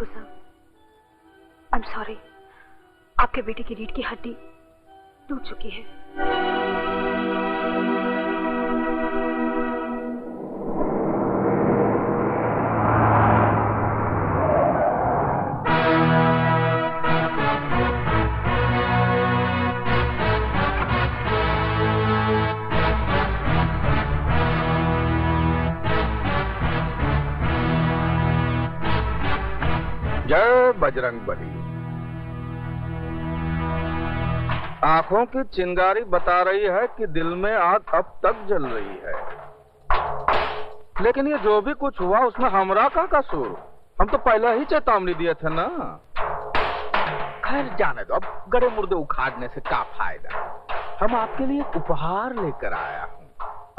ठाकुर साहब, I am sorry, आपके बेटे की रीढ़ की हड्डी टूट चुकी है। जय बजरंगबली। आंखों की चिंगारी बता रही है कि दिल में आग अब तक जल रही है, लेकिन ये जो भी कुछ हुआ उसमें हमरा का कसूर? हम तो पहले ही चेतावनी दिए थे ना। खैर जाने दो, अब गड़े मुर्दे उखाड़ने से क्या फायदा। हम आपके लिए एक उपहार लेकर आया हूँ,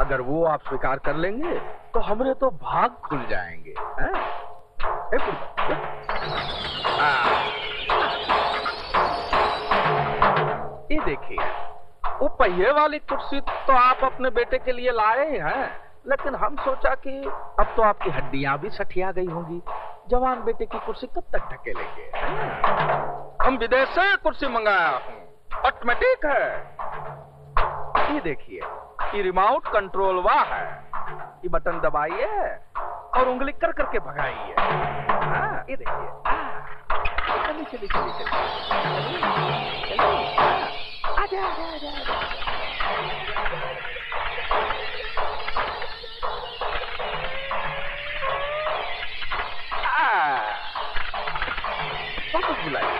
अगर वो आप स्वीकार कर लेंगे तो हमरे तो भाग खुल जाएंगे। ये देखिए, वो पहिए वाली कुर्सी तो आप अपने बेटे के लिए लाए हैं, लेकिन हम सोचा कि अब तो आपकी हड्डियां भी सठिया गई होंगी, जवान बेटे की कुर्सी कब तक ढकेलेंगे। हम विदेश से कुर्सी मंगाया हूँ, ऑटोमेटिक है। ये देखिए, ये रिमोट कंट्रोल वाह है, ये बटन दबाइए और उंगली कर करके भगाइए। ये देखिए, चलिए चलिए चलिए चलिए, आजा आजा आजा आजा। वापस बुलाइए।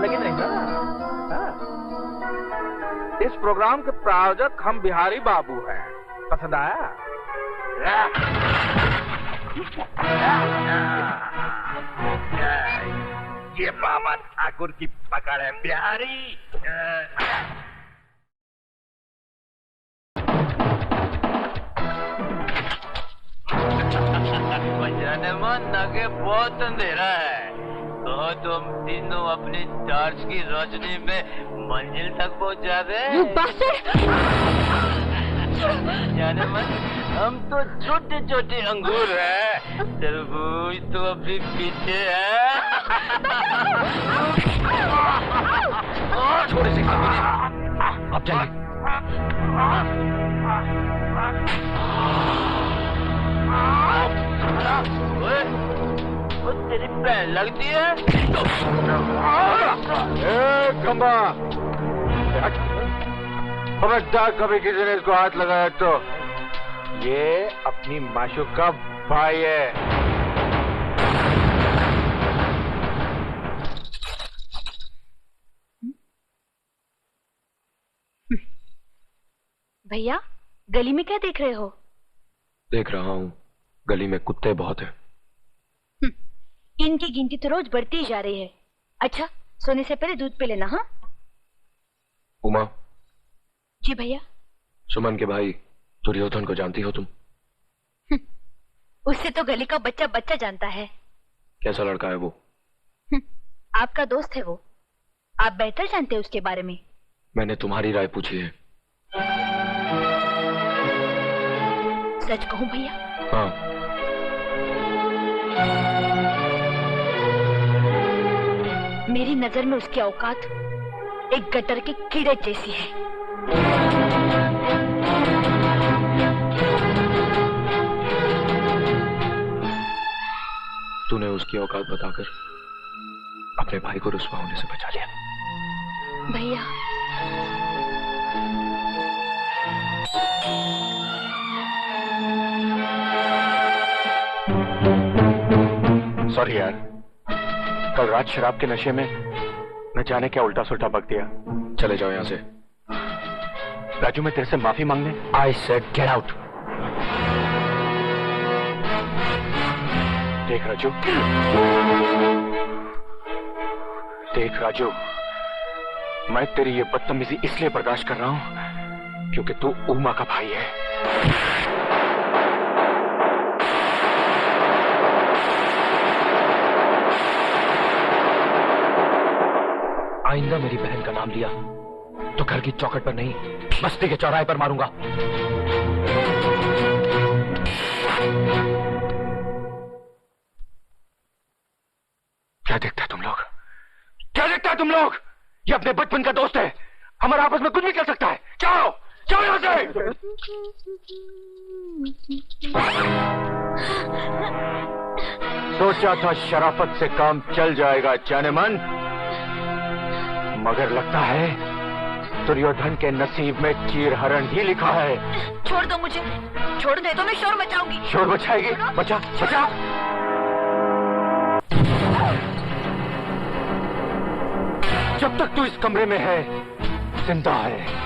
लगे नहीं ना? इस प्रोग्राम के प्रायोजक हम बिहारी बाबू हैं, पसंद आया? ये बाबा ठाकुर की पकड़ है बिहारी। बजाने मन नगे बहुत अंधेरा है, तो तुम तीनों अपनी टॉर्च की रोशनी में मंजिल तक पहुंचा दे। जाने मन, हम तो छोटे छोटे अंगूर हैं, तरबूज तो अभी पीछे है। थोड़े से अब चलिए। वो तेरी पैर लगती है। खंबा, खबरदार कभी किसी ने इसको हाथ लगाया तो। ये अपनी माशूक का भाई है। भैया, गली में क्या देख रहे हो? देख रहा हूँ, गली में कुत्ते बहुत हैं। इनकी गिनती तो रोज बढ़ती ही जा रही है। अच्छा, सोने से पहले दूध पी लेना। हाँ उमा। जी भैया। सुमन के भाई दुर्योधन को जानती हो तुम? उससे तो गली का बच्चा बच्चा जानता है। कैसा लड़का है वो? आपका दोस्त है वो, आप बेहतर जानते हैं उसके बारे में। मैंने तुम्हारी राय पूछी है। सच कहूं भैया? हाँ। मेरी नजर में उसकी औकात एक गटर के कीड़े जैसी है। तूने उसकी औकात बताकर अपने भाई को रुस्वा होने से बचा लिया। भैया, सॉरी यार, कल रात शराब के नशे में न जाने क्या उल्टा सुल्टा बक दिया। चले जाओ यहाँ से। राजू, मैं तेरे से माफी मांगने। I said get out। देख राजू, देख राजू, मैं तेरी ये बदतमीजी इसलिए बर्दाश्त कर रहा हूं क्योंकि तू उमा का भाई है। आइंदा मेरी बहन का नाम लिया तो घर की चौखट पर नहीं, बस्ती के चौराहे पर मारूंगा। क्या देखता है तुम लोग? क्या देखता है तुम लोग? ये अपने बचपन का दोस्त है, हमारे आपस में कुछ भी कर सकता है। जाओ जाओ यहां से। सोचा था शराफत से काम चल जाएगा जानेमन, मगर लगता है दुर्योधन के नसीब में चीरहरण ही लिखा है। छोड़ दो मुझे, छोड़ दे तो मैं शोर मचाऊंगी। शोर मचाएगी? बचा बचा। जब तक तू इस कमरे में है जिंदा है।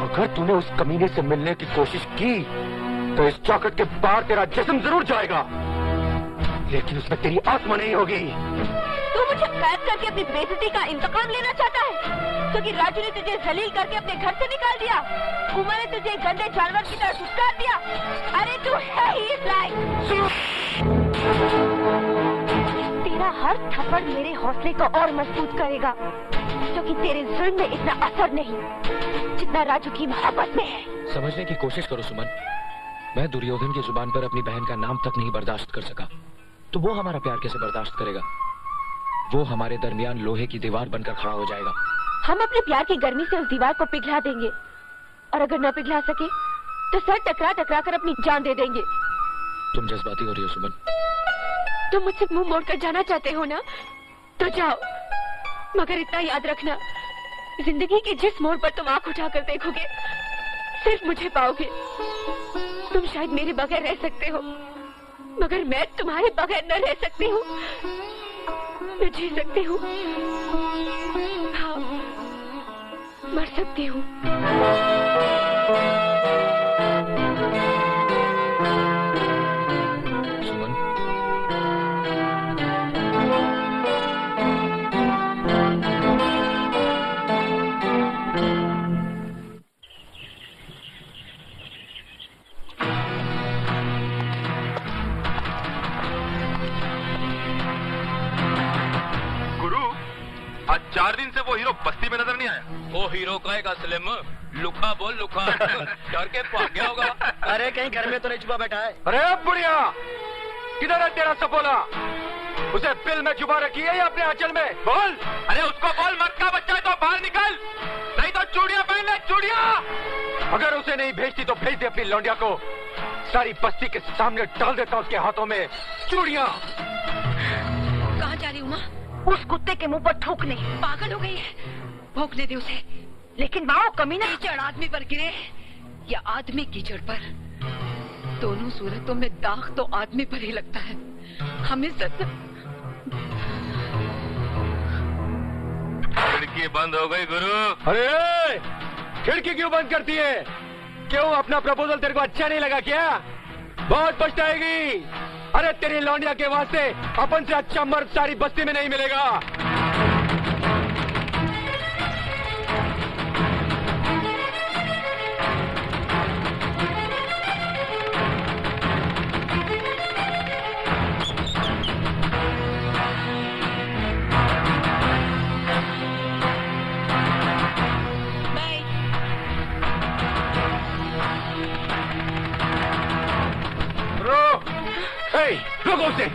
अगर तूने उस कमीने से मिलने की कोशिश की तो इस चौखट के बाहर तेरा जिस्म जरूर जाएगा, लेकिन उसमें तेरी आत्मा नहीं होगी। तू मुझे कैद करके अपनी बेइज्जती का इंतकाम लेना चाहता है, क्योंकि राजू ने तुझे जलील करके अपने घर से निकाल दिया, उमा ने तुझे गंदे जानवर की तरह दुत्कार दिया। अरे तू है ही इस लायक। तेरा हर थप्पड़ मेरे हौसले को और मजबूत करेगा, क्योंकि तेरे जुल्म में इतना असर नहीं जितना राजू की मोहब्बत में है। समझने की कोशिश करो सुमन, मैं दुर्योधन की जुबान पर अपनी बहन का नाम तक नहीं बर्दाश्त कर सका, तो वो हमारा प्यार कैसे बर्दाश्त करेगा? वो हमारे दरमियान लोहे की दीवार बनकर खड़ा हो जाएगा। हम अपने प्यार की गर्मी से उस दीवार को पिघला देंगे, और अगर न पिघला सके तो सर टकरा टकरा कर अपनी जान दे देंगे। तुम जज्बाती हो रही हो सुमन। तुम मुझसे मुंह मोड़कर जाना चाहते हो ना, तो जाओ, मगर इतना याद रखना, जिंदगी के जिस मोड़ पर तुम आंख उठाकर देखोगे सिर्फ मुझे पाओगे। तुम शायद मेरे बगैर रह सकते हो, मगर मैं तुम्हारे बगैर न रह सकती हूँ, न जी सकती हूँ, हाँ मर सकती हूँ। सुमन, आज 4 दिन से वो हीरो बस्ती में नजर नहीं आया। वो हीरो कहेगा स्लिम, लुका बोल लुका। डर के भाग गया होगा। अरे कहीं घर में तो नहीं छुपा बैठा है? अरे बुढ़िया, किधर है तेरा सपोला? उसे बिल में छुपा रखी है या अपने आंचल में? बोल। अरे उसको बोल, मर्द का बच्चा है तो बाहर निकल, नहीं तो चूड़ियां पहन ले, चूड़ियां। अगर उसे नहीं भेजती तो भेज दे अपनी लौंडिया को, सारी बस्ती के सामने डाल देता उसके हाथों में चूड़ियां। कहाँ जा रही उमा? उस कुत्ते के मुंह पर थूकने। पागल हो गई है, भौंकने दे उसे। लेकिन माँ, कमीना कीचड़ आदमी पर गिरे या आदमी कीचड़ पर, दोनों सूरतों में दाग तो आदमी पर ही लगता है। हम इज्जत। खिड़की बंद हो गई गुरु। अरे खिड़की क्यों बंद करती है? क्यों, अपना प्रपोजल तेरे को अच्छा नहीं लगा क्या? बहुत पछताएगी। अरे तेरी लौंडिया के वास्ते अपन से अच्छा मर्द सारी बस्ती में नहीं मिलेगा। रोको उसे।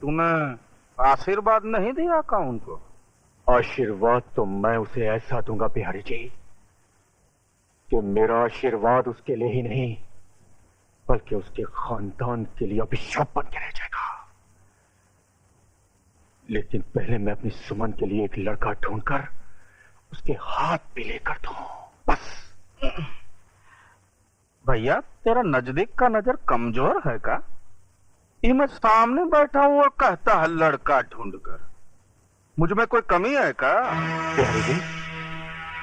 तूने आशीर्वाद नहीं दिया का उनको? आशीर्वाद तो मैं उसे ऐसा दूंगा बिहारी जी कि मेरा आशीर्वाद उसके लिए ही नहीं बल्कि उसके खानदान के लिए अभिशाप बन के रह जाएगा। लेकिन पहले मैं अपनी सुमन के लिए एक लड़का ढूंढकर उसके हाथ पे लेकर दूं, बस। भैया, तेरा नजदीक का नजर कमजोर है का? ये मैं सामने बैठा हूँ और कहता है लड़का ढूंढकर। मुझ में कोई कमी है का? बिहारी जी,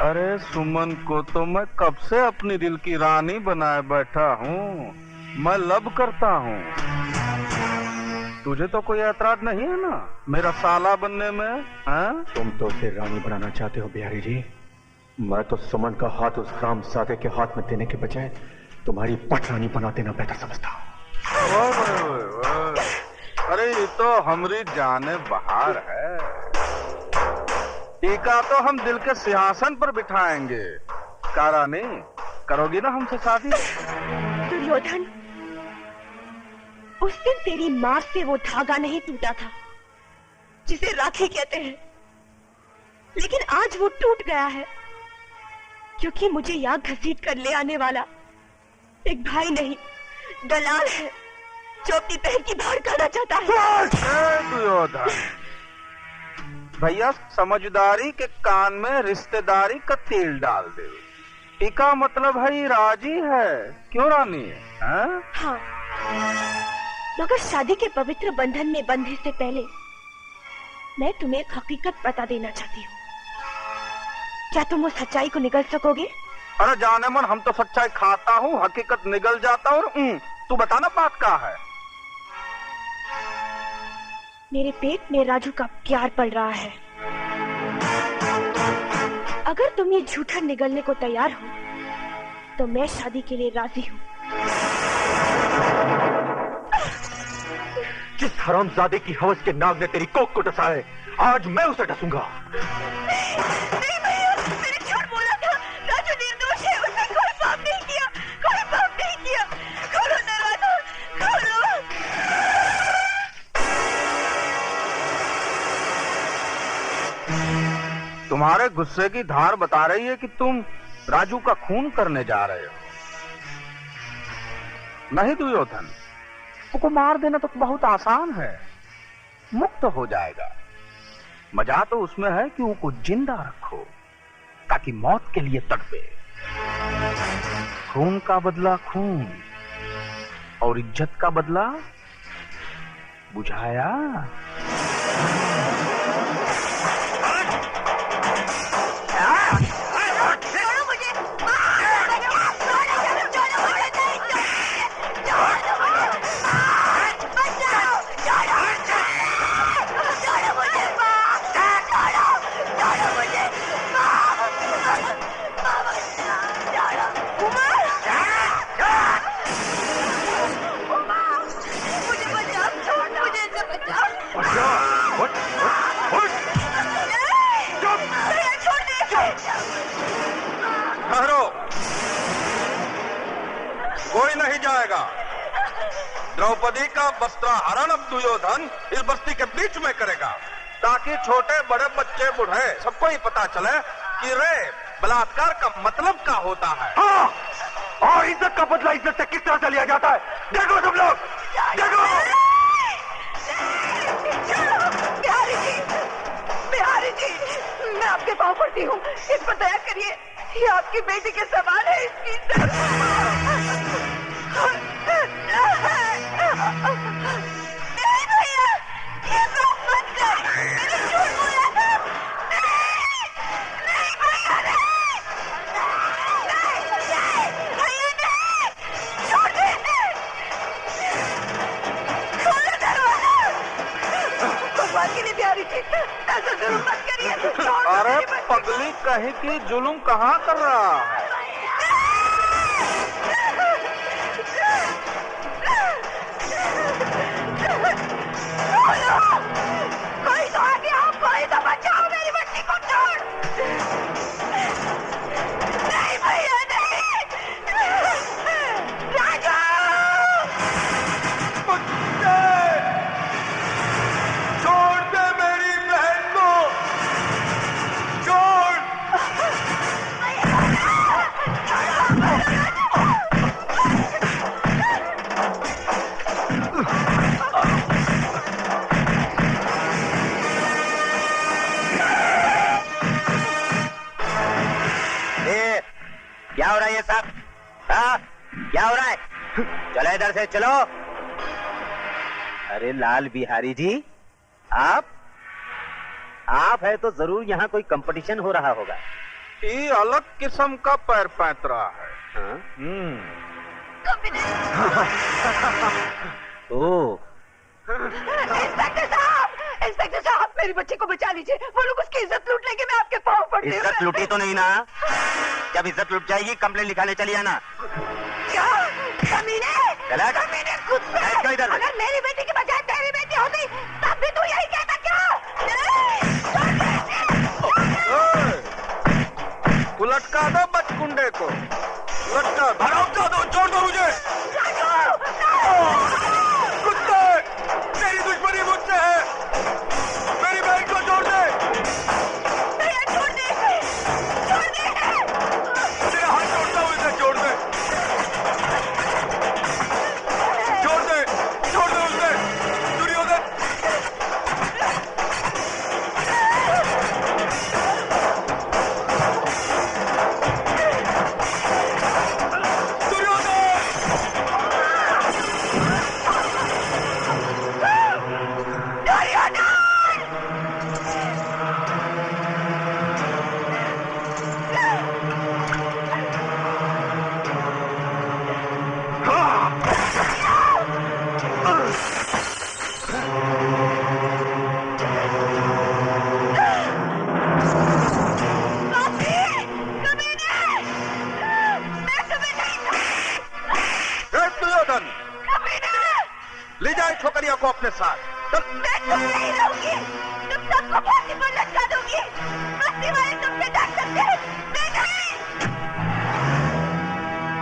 अरे सुमन को तो मैं कब से अपनी दिल की रानी बनाए बैठा हूँ। मैं लब करता हूँ। तुझे तो कोई ऐतराज नहीं है ना मेरा साला बनने में? हाँ? तुम तो उसे रानी बनाना चाहते हो बिहारी जी। मैं तो सुमन का हाथ उस राम सादे के हाथ में देने के बजाय तुम्हारी पटरानी बना देना बेहतर समझता। अरे ये तो हमारी जाने बहार है। टीका तो हम दिल के सिंहासन पर बिठाएंगे। कारानी, करोगी ना हमसे शादी? दुर्योधन, उस दिन तेरी मां से वो धागा नहीं टूटा था जिसे राखी कहते हैं, लेकिन आज वो टूट गया है क्योंकि मुझे यहाँ घसीट कर ले आने वाला एक भाई नहीं, दलाल है जो अपनी बहन की बाहर करना चाहता है। दुर्योधन भैया, समझदारी के कान में रिश्तेदारी का तेल डाल दे। टीका मतलब है राजी है, क्यों रानी? हाँ, मगर शादी के पवित्र बंधन में बंधने से पहले मैं तुम्हें एक हकीकत बता देना चाहती हूँ। क्या तुम उस सच्चाई को निगल सकोगे? अरे जाने मन, हम तो सच्चाई खाता हूँ, हकीकत निगल जाता हूँ। तू बताना बात क्या है? मेरे पेट में राजू का प्यार पल रहा है। अगर तुम ये झूठा निगलने को तैयार हो तो मैं शादी के लिए राजी हूँ। जिस हरामजादे की हवस के नाग ने तेरी कोख को डसा है, आज मैं उसे डसूंगा। नहीं भैया, मैंने झूठ बोला था। राजू निर्दोष है, उसने कोई पाप नहीं किया, कोई पाप नहीं किया। खोलो दरवाजा, खोलो। तुम्हारे गुस्से की धार बता रही है कि तुम राजू का खून करने जा रहे हो। नहीं दुर्योधन, उसको मार देना तो बहुत आसान है, मुक्त हो जाएगा। मजा तो उसमें है कि उसको जिंदा रखो ताकि मौत के लिए तड़पे। खून का बदला खून और इज्जत का बदला बुझाया। कोई नहीं जाएगा। द्रौपदी का वस्त्राहरण अब दुर्योधन इस बस्ती के बीच में करेगा ताकि छोटे बड़े बच्चे बूढ़े सबको ही पता चले कि रे बलात्कार का मतलब क्या होता है। हाँ, और इज्जत का बदला इज्जत से किस तरह से लिया जाता है, देखो तुम लोग, देखो। बिहारी जी, मैं आपके पाँव पड़ती हूँ, इस पर दया करिए। ये आपकी बेटी के सवाल है, इसकी नहीं भैया, ये बात मत कर। मैंने झूठ बोला था। नहीं भैया, नहीं भैया, नहीं, छोड़ दे। खोलो दरवाजा। भगवान के लिए बिहारी जी, ऐसा जरूर मत करिए। अरे पगली कहीं की जुल्म कहाँ कर रहा है? कोई तो आगे आओ, कोई तो बचाओ मेरी बच्ची को। छोड़। नहीं भैया, नहीं। राजू, छोड़ दे मेरी बहन को, छोड़। क्या हो रहा है ये सब? हाँ, क्या हो रहा है? चलो इधर से चलो। अरे लाल बिहारी जी, आप है तो जरूर यहाँ कोई कंपटीशन हो रहा होगा। ये अलग किस्म का पैर पैतरा है। हाँ? ओ। इंस्पेक्टर साहब, मेरी बच्ची को बचा लीजिए। वो लोग उसकी इज्जत लूट लेंगे, मैं आपके पाँव पड़ती हूँ। इज्जत लूटी तो नहीं ना? जब इज्जत लूट जाएगी कंप्लेन लिखाने चली आना। क्या? कमीने कुत्ते। अगर मेरी बेटी की बजाय तेरी बेटी होती तब भी तू यही कहता क्या? लटका दो बचकुंडे को, लटका, छोड़ दो मुझे।